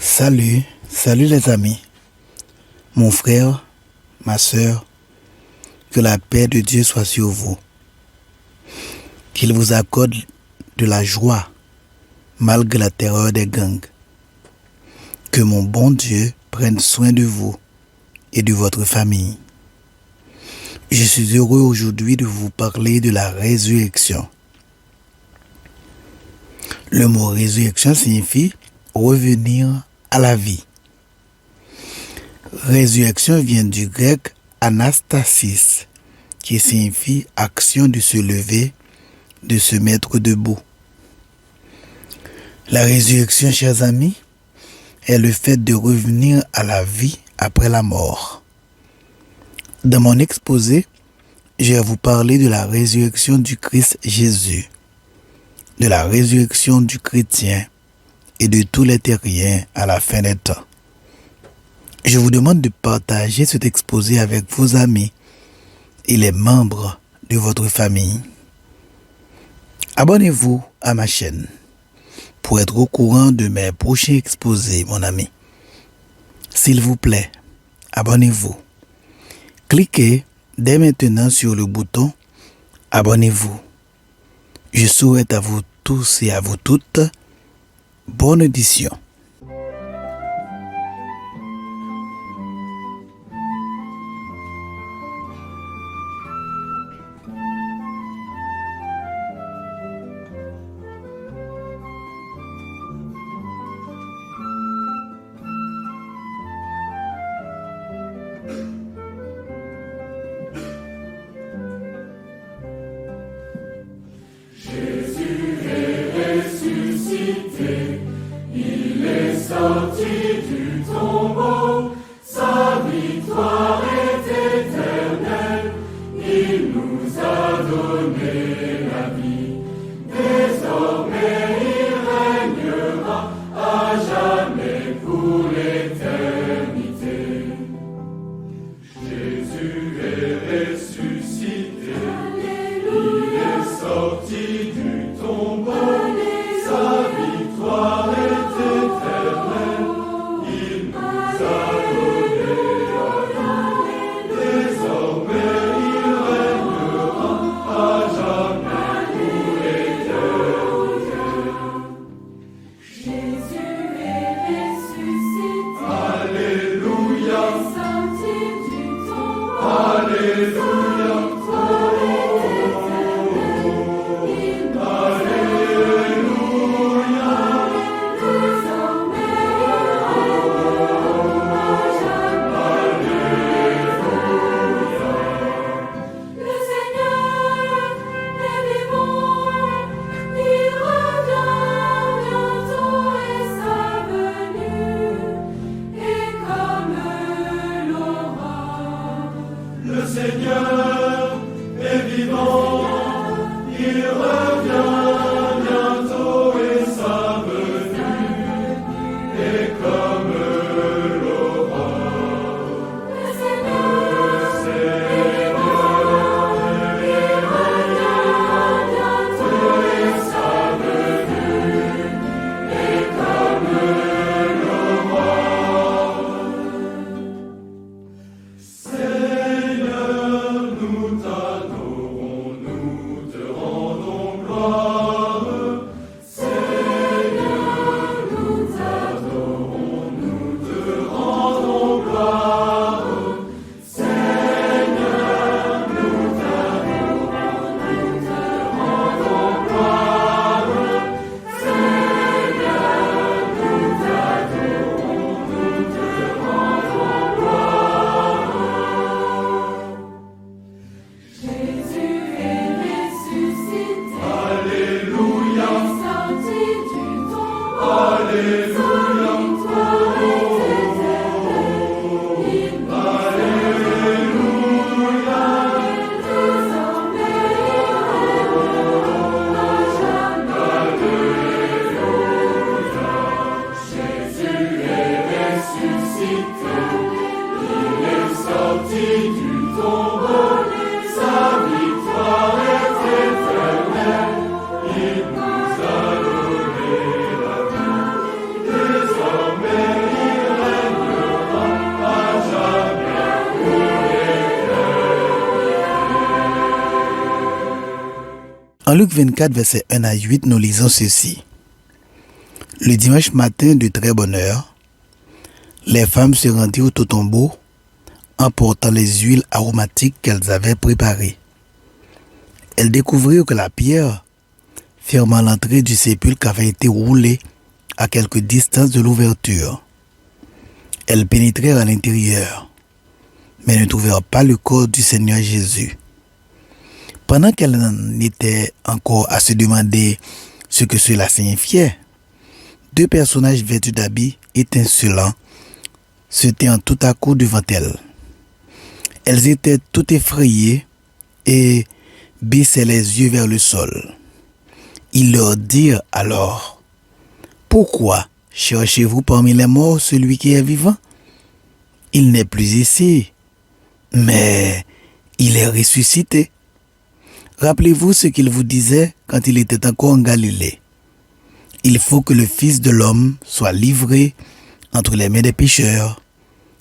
Salut les amis, mon frère, ma sœur, que la paix de Dieu soit sur vous, qu'il vous accorde de la joie malgré la terreur des gangs, que mon bon Dieu prenne soin de vous et de votre famille. Je suis heureux aujourd'hui de vous parler de la résurrection. Le mot résurrection signifie revenir à la vie. Résurrection vient du grec anastasis, qui signifie action de se lever, de se mettre debout. La résurrection, chers amis, est le fait de revenir à la vie après la mort. Dans mon exposé, je vais vous parler de la résurrection du Christ Jésus, de la résurrection du chrétien et de tous les terriens à la fin des temps. Je vous demande de partager cet exposé avec vos amis et les membres de votre famille. Abonnez-vous à ma chaîne pour être au courant de mes prochains exposés, mon ami. S'il vous plaît, abonnez-vous. Cliquez dès maintenant sur le bouton « Abonnez-vous ». Je souhaite à vous tous et à vous toutes bonne audition. Sorti du tombeau, sa victoire est éternelle, il nous a donné la vie, désormais il régnera à jamais pour l'éternité. Jésus est ressuscité, il est sorti du tombeau, sa victoire est En Luc 24, versets 1 à 8, nous lisons ceci. Le dimanche matin de très bonne heure, les femmes se rendirent au tombeau en portant les huiles aromatiques qu'elles avaient préparées. Elles découvrirent que la pierre fermant l'entrée du sépulcre avait été roulée à quelque distance de l'ouverture. Elles pénétrèrent à l'intérieur, mais ne trouvèrent pas le corps du Seigneur Jésus. Pendant qu'elles en étaient encore à se demander ce que cela signifiait, deux personnages vêtus d'habits étincelants se tinrent tout à coup devant elles. Elles étaient toutes effrayées et baissaient les yeux vers le sol. Ils leur dirent alors: « Pourquoi cherchez-vous parmi les morts celui qui est vivant? Il n'est plus ici, mais il est ressuscité. Rappelez-vous ce qu'il vous disait quand il était encore en Galilée. Il faut que le Fils de l'homme soit livré entre les mains des pécheurs,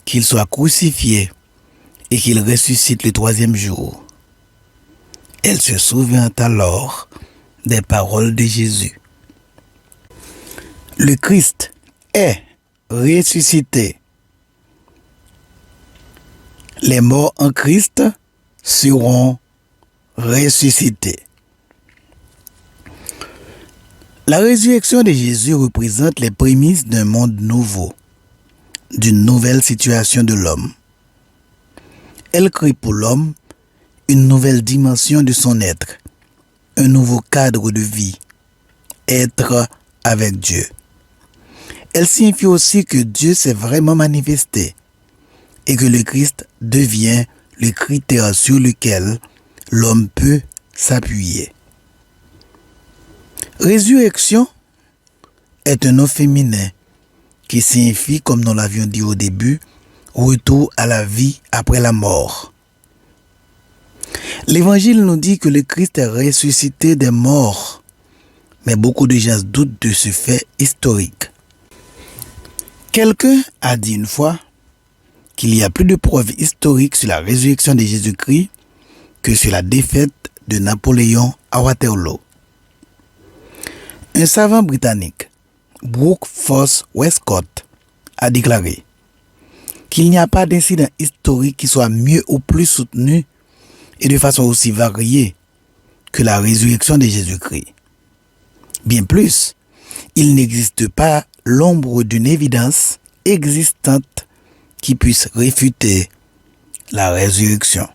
qu'il soit crucifié et qu'il ressuscite le troisième jour. » Elle se souvint alors des paroles de Jésus. Le Christ est ressuscité. Les morts en Christ seront ressuscités. La résurrection de Jésus représente les prémices d'un monde nouveau, d'une nouvelle situation de l'homme. Elle crée pour l'homme une nouvelle dimension de son être, un nouveau cadre de vie, être avec Dieu. Elle signifie aussi que Dieu s'est vraiment manifesté et que le Christ devient le critère sur lequel l'homme peut s'appuyer. Résurrection est un nom féminin qui signifie, comme nous l'avions dit au début, retour à la vie après la mort. L'Évangile nous dit que le Christ est ressuscité des morts, mais beaucoup de gens doutent de ce fait historique. Quelqu'un a dit une fois qu'il y a plus de preuves historiques sur la résurrection de Jésus-Christ que sur la défaite de Napoléon à Waterloo. Un savant britannique, Brooke Force Westcott, a déclaré qu'il n'y a pas d'incident historique qui soit mieux ou plus soutenu et de façon aussi variée que la résurrection de Jésus-Christ. Bien plus, il n'existe pas l'ombre d'une évidence existante qui puisse réfuter la résurrection.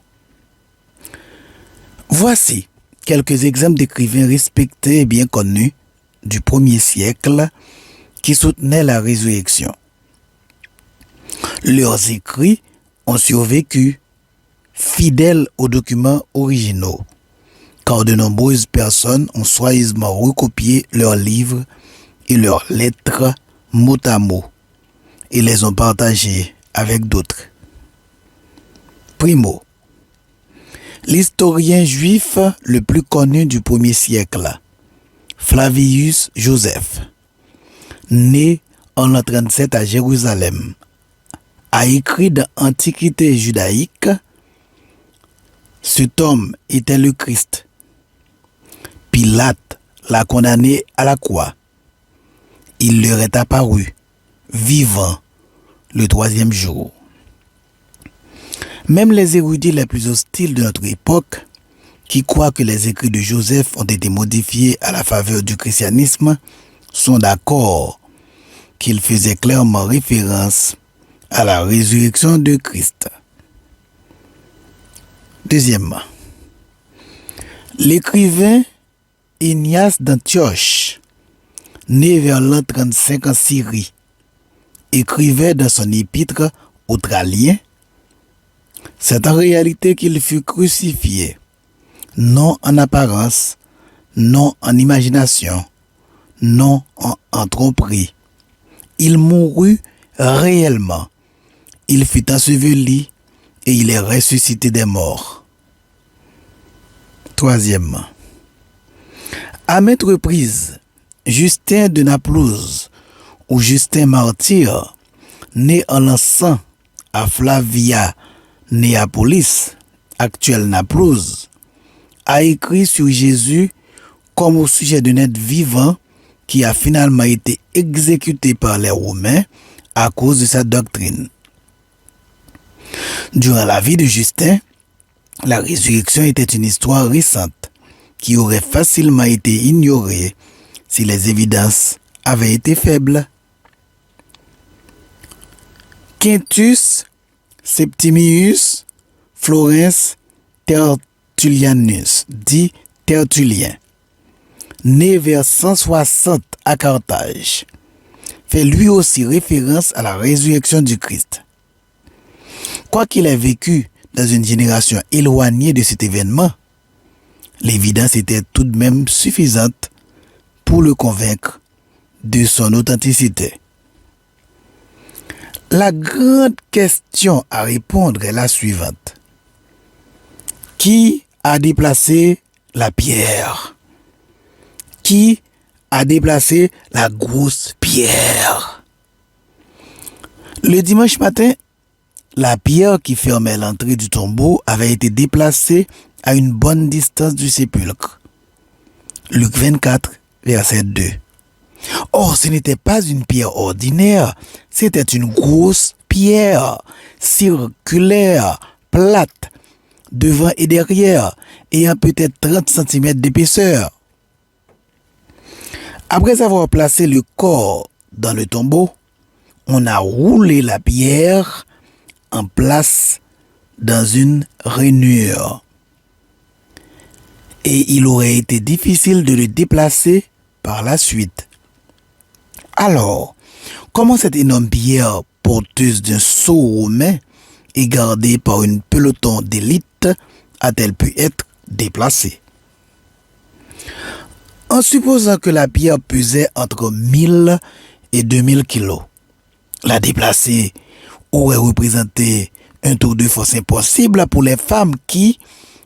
Voici quelques exemples d'écrivains respectés et bien connus du 1er siècle qui soutenaient la résurrection. Leurs écrits ont survécu, fidèles aux documents originaux, car de nombreuses personnes ont soigneusement recopié leurs livres et leurs lettres mot à mot et les ont partagés avec d'autres. Primo, l'historien juif le plus connu du 1er siècle, Flavius Joseph, né en l'an 37 à Jérusalem, a écrit dans Antiquité judaïque: cet homme était le Christ. Pilate l'a condamné à la croix. Il leur est apparu, vivant, le troisième jour. Même les érudits les plus hostiles de notre époque, qui croient que les écrits de Joseph ont été modifiés à la faveur du christianisme, sont d'accord qu'il faisait clairement référence à la résurrection de Christ. Deuxièmement, l'écrivain Ignace d'Antioche, né vers l'an 35 en Syrie, écrivait dans son épître aux Tralliens: c'est en réalité qu'il fut crucifié, non en apparence, non en imagination, non en tromperie. Il mourut réellement, il fut enseveli et il est ressuscité des morts. Troisièmement, à maintes reprises, Justin de Naplouse, ou Justin Martyr, né en l'an 100 à Flavia Néapolis, actuelle Naplouse, a écrit sur Jésus comme au sujet d'un être vivant qui a finalement été exécuté par les Romains à cause de sa doctrine. Durant la vie de Justin, la résurrection était une histoire récente qui aurait facilement été ignorée si les évidences avaient été faibles. Quintus Septimius Florens Tertullianus, dit Tertullien, né vers 160 à Carthage, fait lui aussi référence à la résurrection du Christ. Quoiqu'il ait vécu dans une génération éloignée de cet événement, l'évidence était tout de même suffisante pour le convaincre de son authenticité. La grande question à répondre est la suivante. Qui a déplacé la pierre? Qui a déplacé la grosse pierre? Le dimanche matin, la pierre qui fermait l'entrée du tombeau avait été déplacée à une bonne distance du sépulcre. Luc 24, verset 2. Or, ce n'était pas une pierre ordinaire, c'était une grosse pierre, circulaire, plate, devant et derrière, ayant peut-être 30 cm d'épaisseur. Après avoir placé le corps dans le tombeau, on a roulé la pierre en place dans une rainure. Et il aurait été difficile de le déplacer par la suite. Alors, comment cette énorme pierre porteuse d'un sceau romain et gardée par une peloton d'élite a-t-elle pu être déplacée? En supposant que la pierre pesait entre 1000 et 2000 kilos, la déplacer aurait représenté un tour de force impossible pour les femmes qui,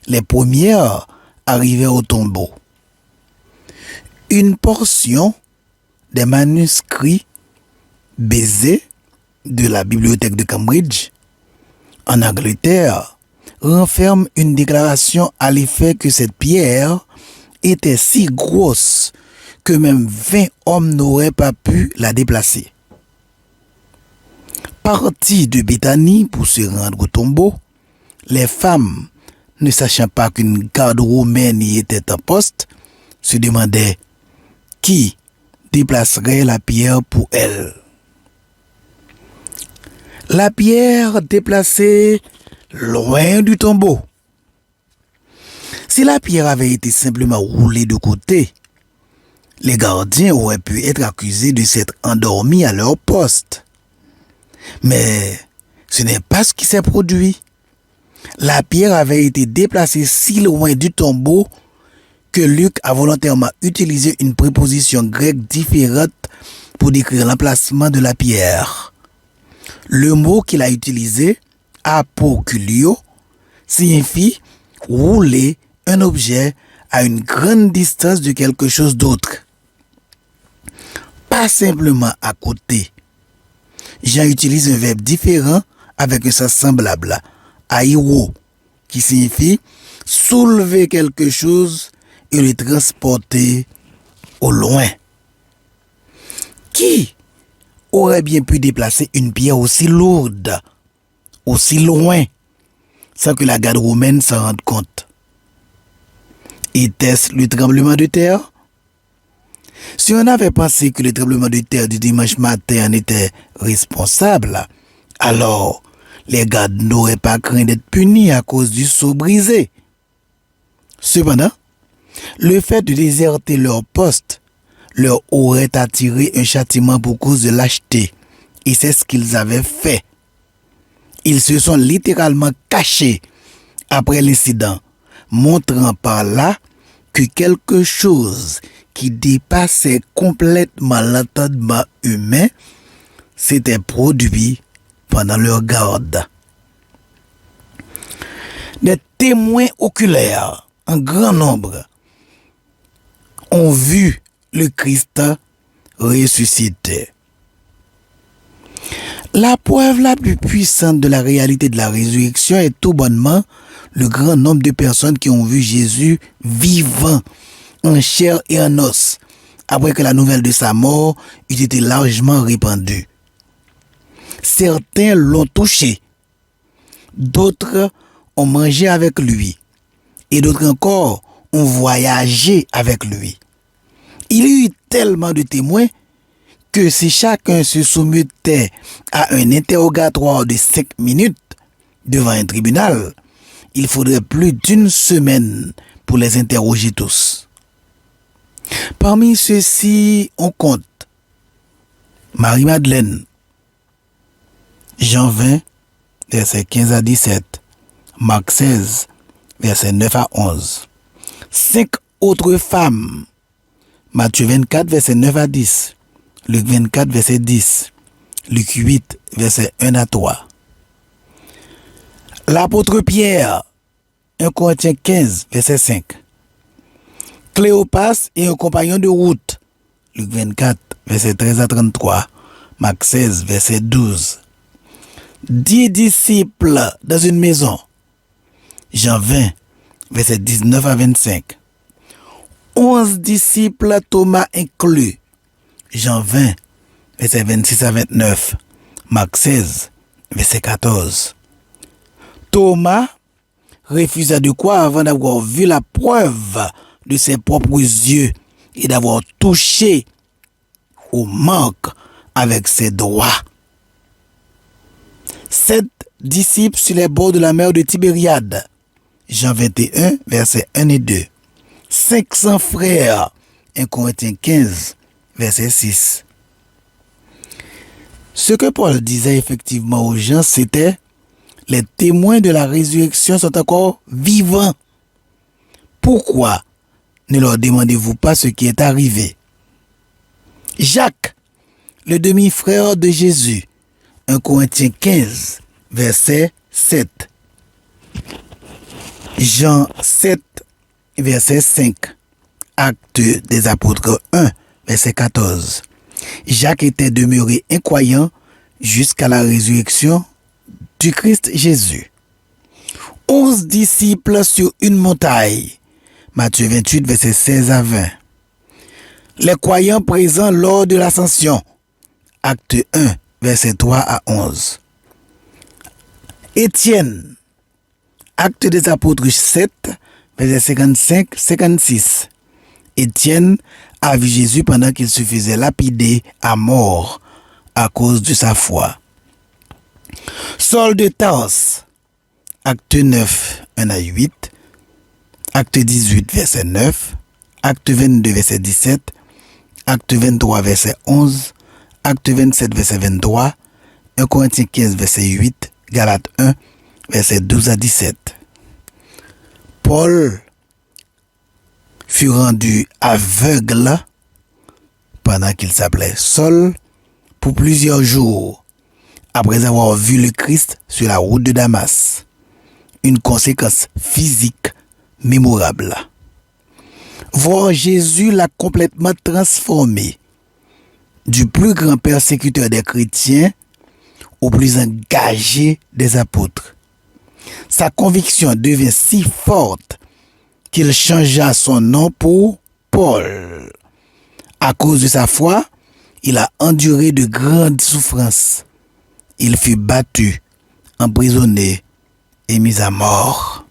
les premières, arrivaient au tombeau. Une portion des manuscrits Bézé de la bibliothèque de Cambridge, en Angleterre, renferme une déclaration à l'effet que cette pierre était si grosse que même 20 hommes n'auraient pas pu la déplacer. Partis de Béthanie pour se rendre au tombeau, les femmes, ne sachant pas qu'une garde romaine y était en poste, se demandaient qui déplacerait la pierre pour elles. La pierre déplacée loin du tombeau. Si la pierre avait été simplement roulée de côté, les gardiens auraient pu être accusés de s'être endormis à leur poste. Mais ce n'est pas ce qui s'est produit. La pierre avait été déplacée si loin du tombeau que Luc a volontairement utilisé une préposition grecque différente pour décrire l'emplacement de la pierre. Le mot qu'il a utilisé, apoculio, signifie rouler un objet à une grande distance de quelque chose d'autre. Pas simplement à côté. Jean utilise un verbe différent avec un sens semblable, airo, qui signifie soulever quelque chose et le transporter au loin. Qui aurait bien pu déplacer une pierre aussi lourde, aussi loin, sans que la garde romaine s'en rende compte? Était-ce le tremblement de terre? Si on avait pensé que le tremblement de terre du dimanche matin en était responsable, alors les gardes n'auraient pas craint d'être punis à cause du sceau brisé. Cependant, le fait de déserter leur poste leur aurait attiré un châtiment pour cause de lâcheté, et c'est ce qu'ils avaient fait. Ils se sont littéralement cachés après l'incident, montrant par là que quelque chose qui dépassait complètement l'entendement humain s'était produit pendant leur garde. Des témoins oculaires en grand nombre ont vu le Christ ressuscité. La preuve la plus puissante de la réalité de la résurrection est tout bonnement le grand nombre de personnes qui ont vu Jésus vivant en chair et en os, après que la nouvelle de sa mort eut été largement répandue. Certains l'ont touché, d'autres ont mangé avec lui, et d'autres encore ont voyagé avec lui. Il y eut tellement de témoins que si chacun se soumettait à un interrogatoire de 5 minutes devant un tribunal, il faudrait plus d'une semaine pour les interroger tous. Parmi ceux-ci, on compte Marie-Madeleine, Jean 20, versets 15 à 17, Marc 16, versets 9 à 11. 5 autres femmes, Matthieu 24, versets 9 à 10, Luc 24, verset 10, Luc 8, verset 1 à 3. L'apôtre Pierre, 1 Corinthiens 15, verset 5. Cléopas et un compagnon de route, Luc 24, verset 13 à 33, Marc 16, verset 12. 10 disciples dans une maison, Jean 20, verset 19 à 25. 11 disciples, Thomas inclus, Jean 20, verset 26 à 29, Marc 16, verset 14. Thomas refusa de croire avant d'avoir vu la preuve de ses propres yeux et d'avoir touché au manque avec ses doigts. 7 disciples sur les bords de la mer de Tibériade, Jean 21, verset 1 et 2. 500 frères, 1 Corinthiens 15, verset 6. Ce que Paul disait effectivement aux gens, c'était: les témoins de la résurrection sont encore vivants. Pourquoi ne leur demandez-vous pas ce qui est arrivé? Jacques, le demi-frère de Jésus, 1 Corinthiens 15, verset 7. Jean 7, verset 5. Actes des apôtres 1, verset 14. Jacques était demeuré incroyant jusqu'à la résurrection du Christ Jésus. 11 disciples sur une montagne. Matthieu 28, verset 16 à 20. Les croyants présents lors de l'ascension. Acte 1, verset 3 à 11. Étienne. Acte des apôtres 7, verset 55-56. Étienne a vu Jésus pendant qu'il se faisait lapider à mort à cause de sa foi. Saul de Tarse, acte 9, 1 à 8, acte 18, verset 9, acte 22, verset 17, acte 23, verset 11, acte 27, verset 23, 1 Corinthiens 15, verset 8, Galates 1, verset 12 à 17. Paul fut rendu aveugle pendant qu'il s'appelait Saul pour plusieurs jours après avoir vu le Christ sur la route de Damas. Une conséquence physique mémorable. Voir Jésus l'a complètement transformé du plus grand persécuteur des chrétiens au plus engagé des apôtres. Sa conviction devint si forte qu'il changea son nom pour Paul. À cause de sa foi, il a enduré de grandes souffrances. Il fut battu, emprisonné et mis à mort.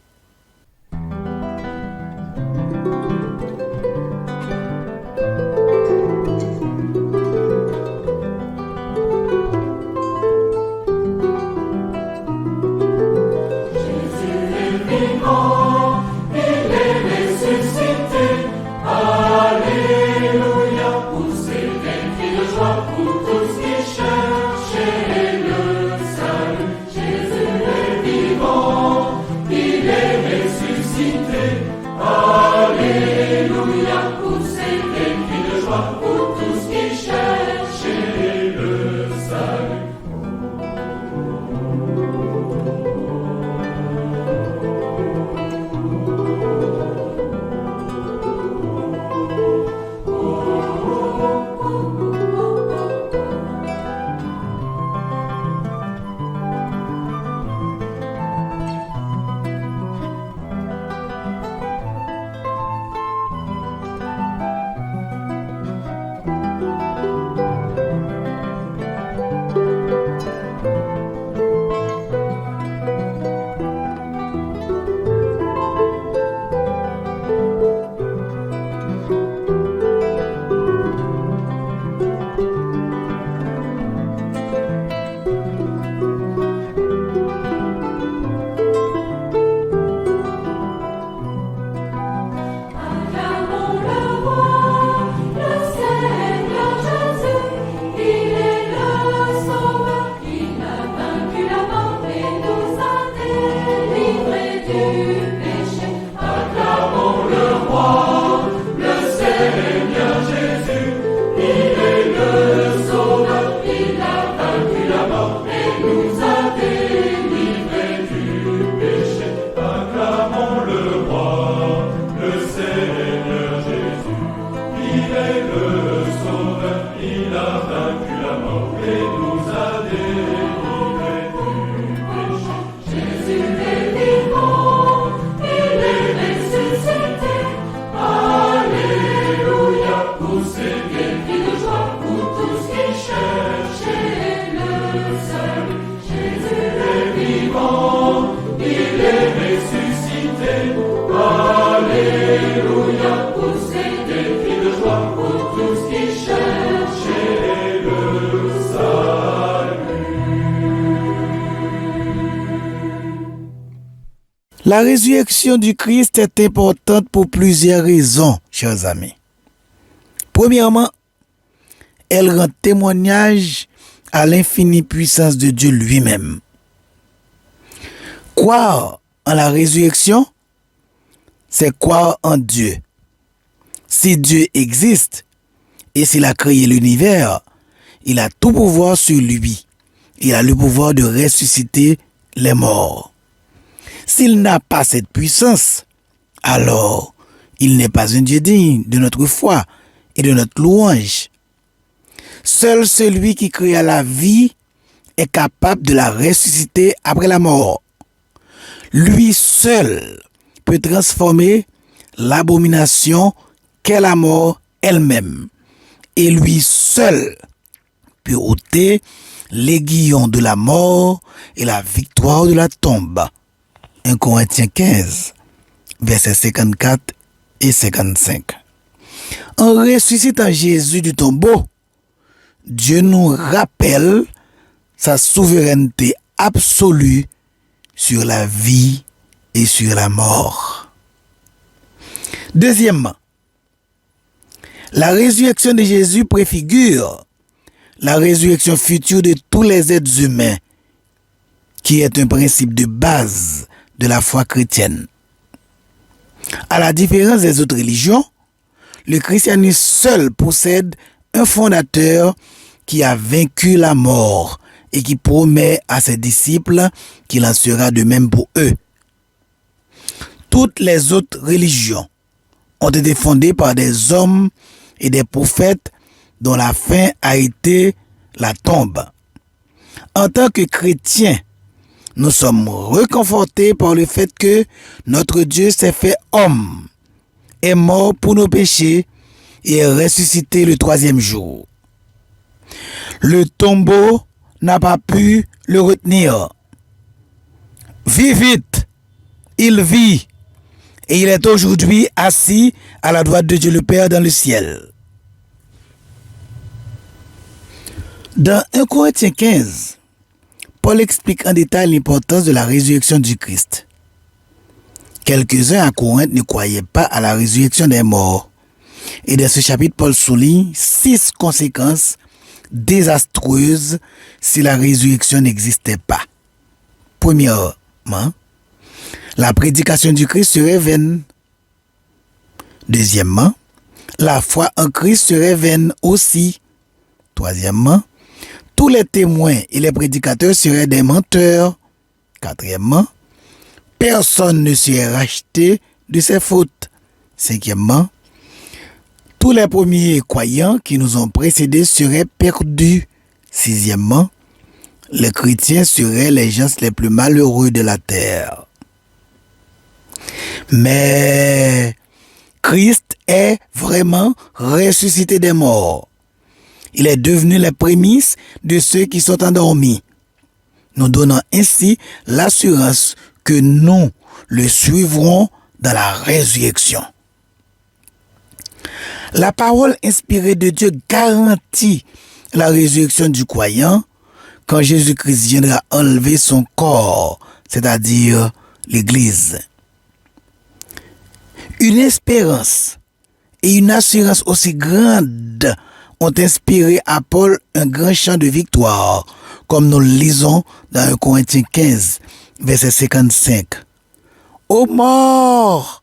Il est Jésus est vivant, il est ressuscité. Alléluia, poussez des cris de joie pour tous qui cherchaient le salut. La résurrection du Christ est importante pour plusieurs raisons, chers amis. Premièrement, elle rend témoignage à l'infinie puissance de Dieu lui-même. Croire en la résurrection, c'est croire en Dieu. Si Dieu existe et s'il a créé l'univers, il a tout pouvoir sur lui. Il a le pouvoir de ressusciter les morts. S'il n'a pas cette puissance, alors il n'est pas un Dieu digne de notre foi et de notre louange. Seul celui qui créa la vie est capable de la ressusciter après la mort. Lui seul peut transformer l'abomination qu'est la mort elle-même. Et lui seul peut ôter l'aiguillon de la mort et la victoire de la tombe. 1 Corinthiens 15, versets 54 et 55. En ressuscitant Jésus du tombeau, Dieu nous rappelle sa souveraineté absolue sur la vie et sur la mort. Deuxièmement, la résurrection de Jésus préfigure la résurrection future de tous les êtres humains, qui est un principe de base de la foi chrétienne. À la différence des autres religions, le christianisme seul possède un fondateur qui a vaincu la mort et qui promet à ses disciples qu'il en sera de même pour eux. Toutes les autres religions ont été fondées par des hommes et des prophètes dont la fin a été la tombe. En tant que chrétiens, nous sommes réconfortés par le fait que notre Dieu s'est fait homme, est mort pour nos péchés et est ressuscité le troisième jour. Le tombeau n'a pas pu le retenir. Vive vite, il vit et il est aujourd'hui assis à la droite de Dieu le Père dans le ciel. Dans 1 Corinthiens 15, Paul explique en détail l'importance de la résurrection du Christ. Quelques-uns à Corinthe ne croyaient pas à la résurrection des morts. Et dans ce chapitre, Paul souligne 6 conséquences désastreuses si la résurrection n'existait pas. Premièrement, la prédication du Christ serait vaine. Deuxièmement, la foi en Christ serait vaine aussi. Troisièmement, tous les témoins et les prédicateurs seraient des menteurs. Quatrièmement, personne ne serait racheté de ses fautes. Cinquièmement, tous les premiers croyants qui nous ont précédés seraient perdus. Sixièmement, les chrétiens seraient les gens les plus malheureux de la terre. Mais Christ est vraiment ressuscité des morts. Il est devenu les prémices de ceux qui sont endormis, nous donnant ainsi l'assurance que nous le suivrons dans la résurrection. La parole inspirée de Dieu garantit la résurrection du croyant quand Jésus-Christ viendra enlever son corps, c'est-à-dire l'Église. Une espérance et une assurance aussi grandes ont inspiré à Paul un grand chant de victoire, comme nous le lisons dans 1 Corinthiens 15, verset 55. Ô mort,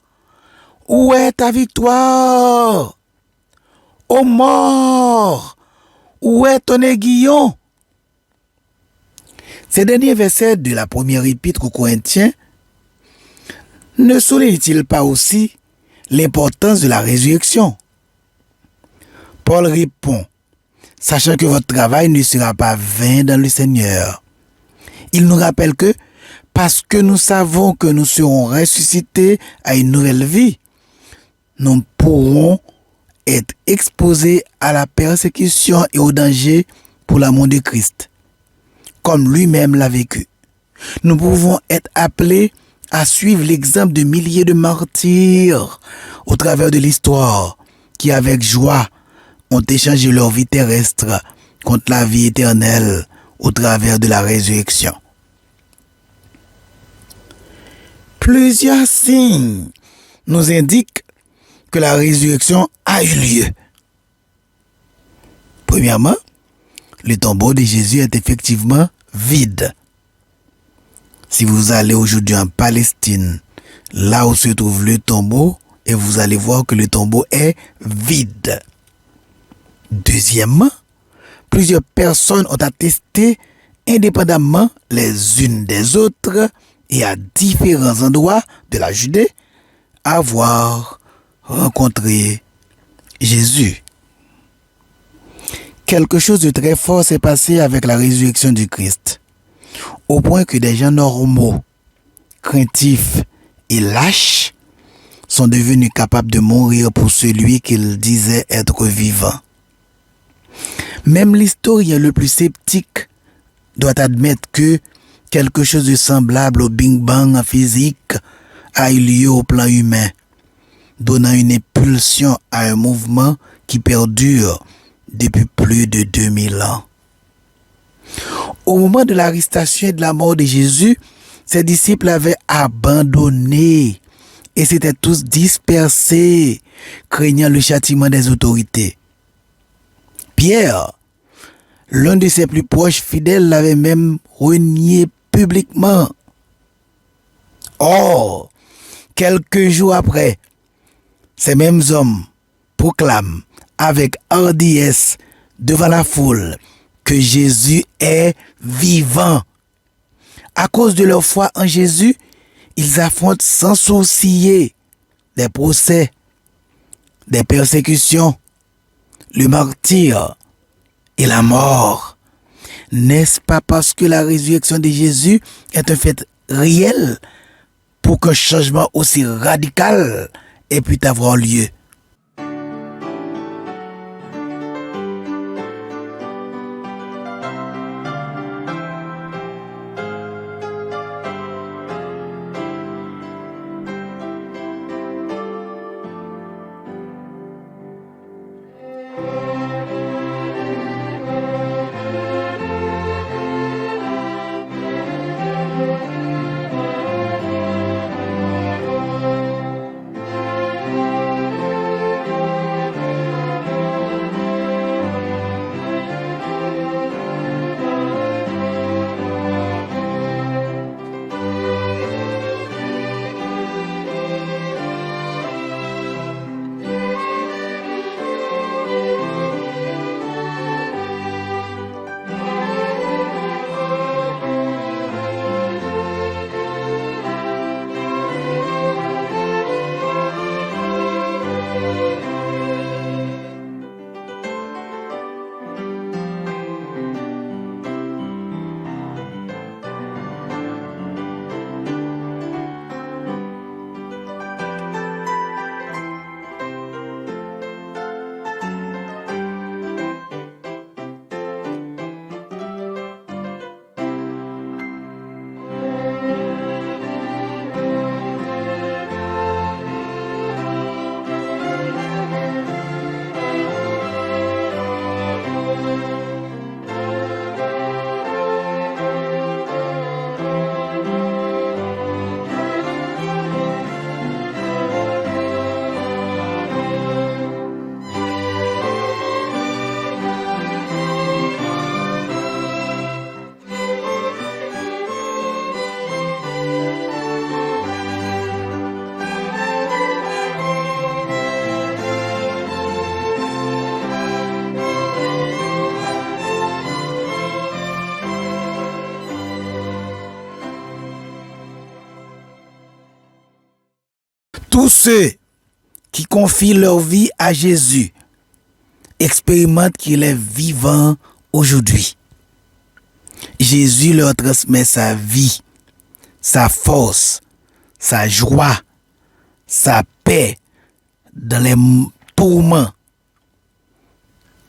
où est ta victoire? Ô mort, où est ton aiguillon? Ces derniers versets de la première épître aux Corinthiens ne soulignent-ils pas aussi l'importance de la résurrection? Paul répond, sachant que votre travail ne sera pas vain dans le Seigneur. Il nous rappelle que, parce que nous savons que nous serons ressuscités à une nouvelle vie, nous pourrons être exposés à la persécution et au danger pour l'amour de Christ. comme lui-même l'a vécu. Nous pouvons être appelés à suivre l'exemple de milliers de martyrs au travers de l'histoire qui, avec joie, ont échangé leur vie terrestre contre la vie éternelle au travers de la résurrection. Plusieurs signes nous indiquent que la résurrection a eu lieu. Premièrement, le tombeau de Jésus est effectivement vide. Si vous allez aujourd'hui en Palestine, là où se trouve le tombeau, et vous allez voir que le tombeau est vide. Deuxièmement, plusieurs personnes ont attesté indépendamment les unes des autres et à différents endroits de la Judée avoir rencontré Jésus. Quelque chose de très fort s'est passé avec la résurrection du Christ, au point que des gens normaux, craintifs et lâches sont devenus capables de mourir pour celui qu'ils disaient être vivant. Même l'historien le plus sceptique doit admettre que quelque chose de semblable au Big Bang en physique a eu lieu au plan humain, donnant une impulsion à un mouvement qui perdure depuis plus de 2000 ans. Au moment de l'arrestation et de la mort de Jésus, ses disciples avaient abandonné et s'étaient tous dispersés, craignant le châtiment des autorités. Pierre, l'un de ses plus proches fidèles, l'avait même renié publiquement. Or, quelques jours après, ces mêmes hommes proclament avec hardiesse devant la foule que Jésus est vivant. À cause de leur foi en Jésus, ils affrontent sans sourciller des procès, des persécutions, le martyre et la mort. N'est-ce pas parce que la résurrection de Jésus est un fait réel pour qu'un changement aussi radical ait pu avoir lieu? Tous ceux qui confient leur vie à Jésus expérimentent qu'il est vivant aujourd'hui. Jésus leur transmet sa vie, sa force, sa joie, sa paix dans les tourments.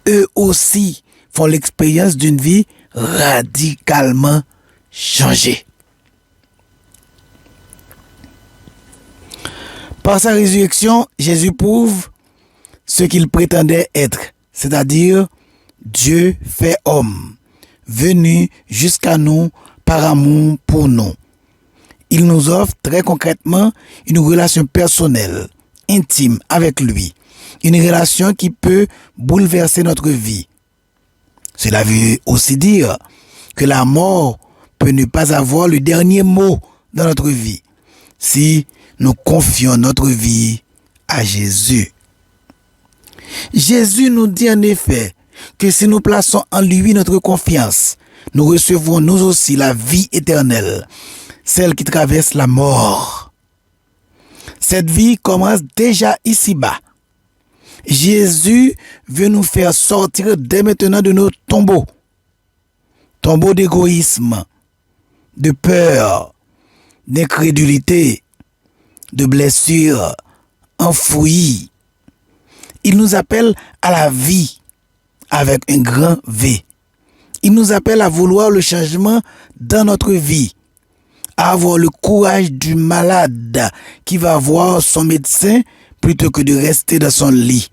Eux aussi font l'expérience d'une vie radicalement changé. Par sa résurrection, Jésus prouve ce qu'il prétendait être, c'est-à-dire Dieu fait homme, venu jusqu'à nous par amour pour nous. Il nous offre très concrètement une relation personnelle, intime avec lui, une relation qui peut bouleverser notre vie. Cela veut aussi dire que la mort peut ne pas avoir le dernier mot dans notre vie si nous confions notre vie à Jésus. Jésus nous dit en effet que si nous plaçons en lui notre confiance, nous recevrons nous aussi la vie éternelle, celle qui traverse la mort. Cette vie commence déjà ici-bas. Jésus veut nous faire sortir dès maintenant de nos tombeaux d'égoïsme, de peur, d'incrédulité, de blessures enfouies. Il nous appelle à la vie avec un grand V. Il nous appelle à vouloir le changement dans notre vie, à avoir le courage du malade qui va voir son médecin plutôt que de rester dans son lit.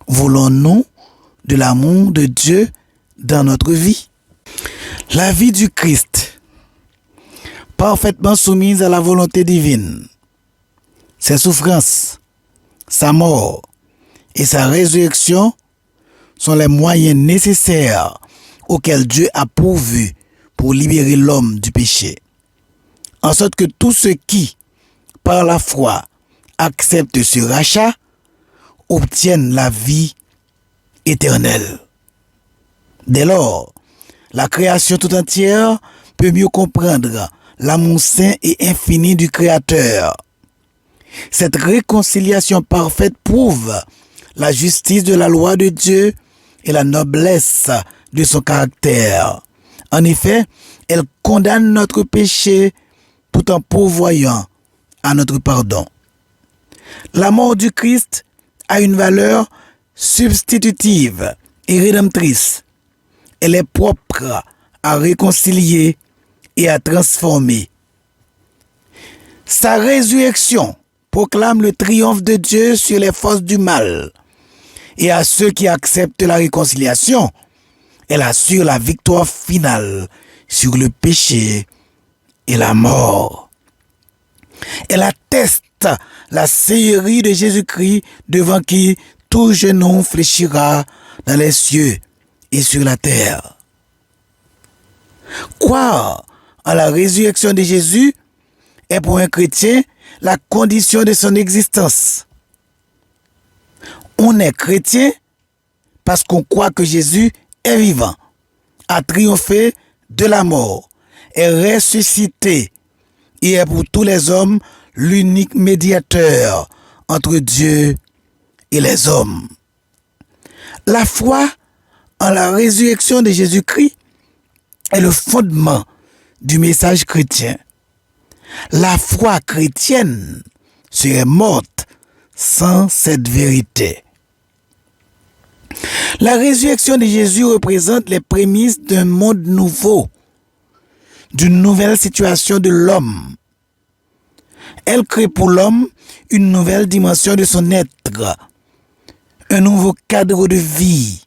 Voulons-nous de l'amour de Dieu dans notre vie? La vie du Christ, parfaitement soumise à la volonté divine, ses souffrances, sa mort et sa résurrection sont les moyens nécessaires auxquels Dieu a pourvu pour libérer l'homme du péché. En sorte que tous ceux qui, par la foi, acceptent ce rachat, obtiennent la vie éternelle. Dès lors, la création tout entière peut mieux comprendre l'amour saint et infini du Créateur. Cette réconciliation parfaite prouve la justice de la loi de Dieu et la noblesse de son caractère. En effet, elle condamne notre péché tout en pourvoyant à notre pardon. La mort du Christ a une valeur substitutive et rédemptrice. Elle est propre à réconcilier et à transformer. Sa résurrection proclame le triomphe de Dieu sur les forces du mal. Et à ceux qui acceptent la réconciliation, elle assure la victoire finale sur le péché et la mort. Elle atteste la seigneurie de Jésus-Christ devant qui tout genou fléchira dans les cieux et sur la terre. Croire en la résurrection de Jésus est pour un chrétien la condition de son existence. On est chrétien parce qu'on croit que Jésus est vivant, a triomphé de la mort, est ressuscité et est pour tous les hommes l'unique médiateur entre Dieu et les hommes. La foi en la résurrection de Jésus-Christ est le fondement du message chrétien. La foi chrétienne serait morte sans cette vérité. La résurrection de Jésus représente les prémices d'un monde nouveau, d'une nouvelle situation de l'homme. Elle crée pour l'homme une nouvelle dimension de son être, un nouveau cadre de vie,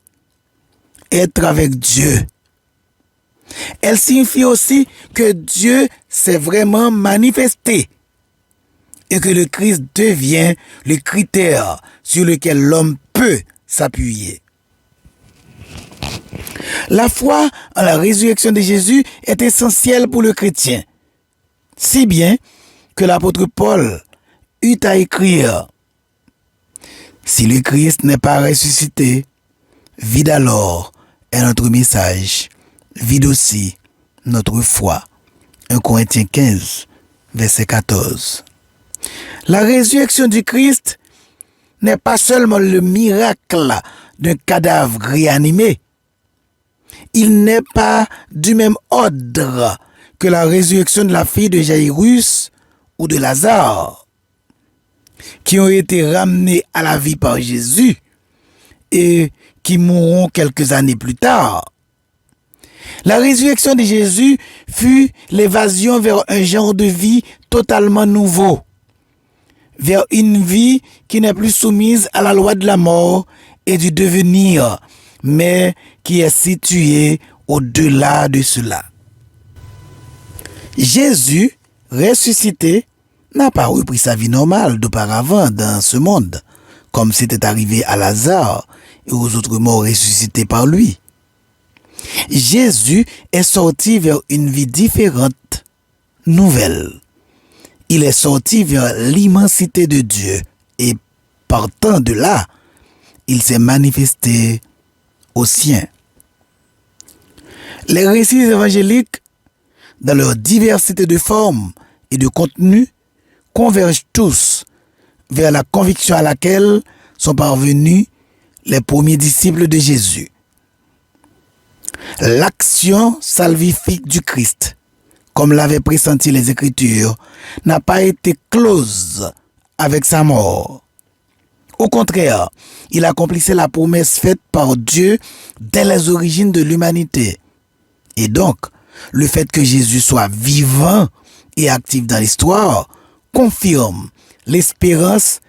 être avec Dieu. Elle signifie aussi que Dieu s'est vraiment manifesté et que le Christ devient le critère sur lequel l'homme peut s'appuyer. La foi en la résurrection de Jésus est essentielle pour le chrétien, si bien que l'apôtre Paul eut à écrire: si le Christ n'est pas ressuscité, vide alors est notre message, vide aussi notre foi. 1 Corinthiens 15, verset 14. La résurrection du Christ n'est pas seulement le miracle d'un cadavre réanimé. Il n'est pas du même ordre que la résurrection de la fille de Jairus ou de Lazare, qui ont été ramenés à la vie par Jésus et qui mourront quelques années plus tard. La résurrection de Jésus fut l'évasion vers un genre de vie totalement nouveau, vers une vie qui n'est plus soumise à la loi de la mort et du devenir, mais qui est située au-delà de cela. Jésus, ressuscité, n'a pas repris sa vie normale d'auparavant dans ce monde, comme c'était arrivé à Lazare et aux autres morts ressuscités par lui. Jésus est sorti vers une vie différente, nouvelle. Il est sorti vers l'immensité de Dieu et partant de là, il s'est manifesté aux siens. Les récits évangéliques, dans leur diversité de formes et de contenu, convergent tous vers la conviction à laquelle sont parvenus les premiers disciples de Jésus. L'action salvifique du Christ, comme l'avaient pressenti les Écritures, n'a pas été close avec sa mort. Au contraire, il accomplissait la promesse faite par Dieu dès les origines de l'humanité. Et donc, le fait que Jésus soit vivant et actif dans l'histoire confirme l'espérance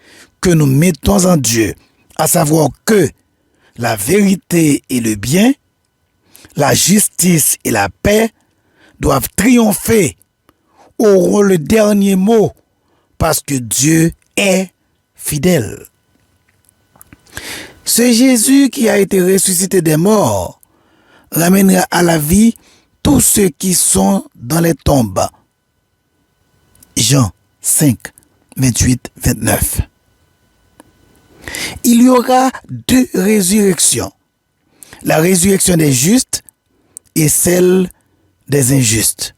que nous mettons en Dieu, à savoir que la vérité et le bien, la justice et la paix doivent triompher, auront le dernier mot, parce que Dieu est fidèle. Ce Jésus qui a été ressuscité des morts ramènera à la vie tous ceux qui sont dans les tombes. Jean 5, 28, 29. Il y aura deux résurrections. La résurrection des justes et celle des injustes.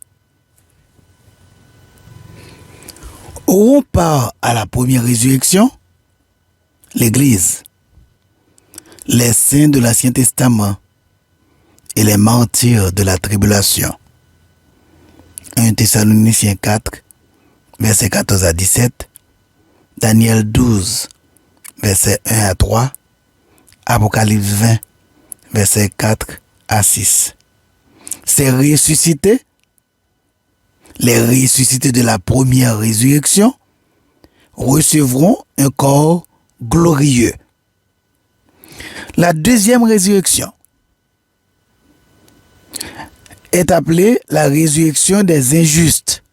On part à la première résurrection, l'Église, les saints de l'Ancien Testament et les martyrs de la tribulation. 1 Thessaloniciens 4, versets 14 à 17, Daniel 12, versets 1 à 3, Apocalypse 20, versets 4 à 6. Ces ressuscités, les ressuscités de la première résurrection, recevront un corps glorieux. La deuxième résurrection est appelée la résurrection des injustes.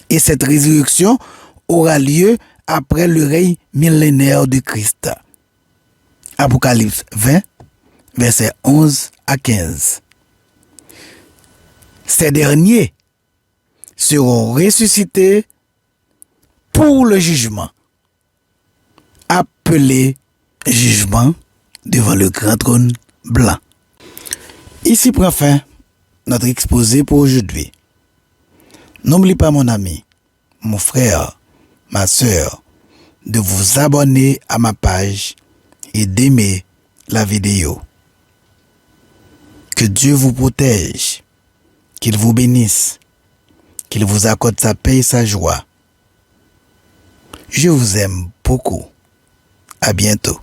Et cette résurrection aura lieu après le règne millénaire de Christ. Apocalypse 20, versets 11 à 15. Ces derniers seront ressuscités pour le jugement, appelé jugement devant le grand trône blanc. Ici prend fin notre exposé pour aujourd'hui. N'oublie pas, mon ami, mon frère, ma sœur, de vous abonner à ma page et d'aimer la vidéo. Que Dieu vous protège, qu'il vous bénisse, qu'il vous accorde sa paix et sa joie. Je vous aime beaucoup. À bientôt.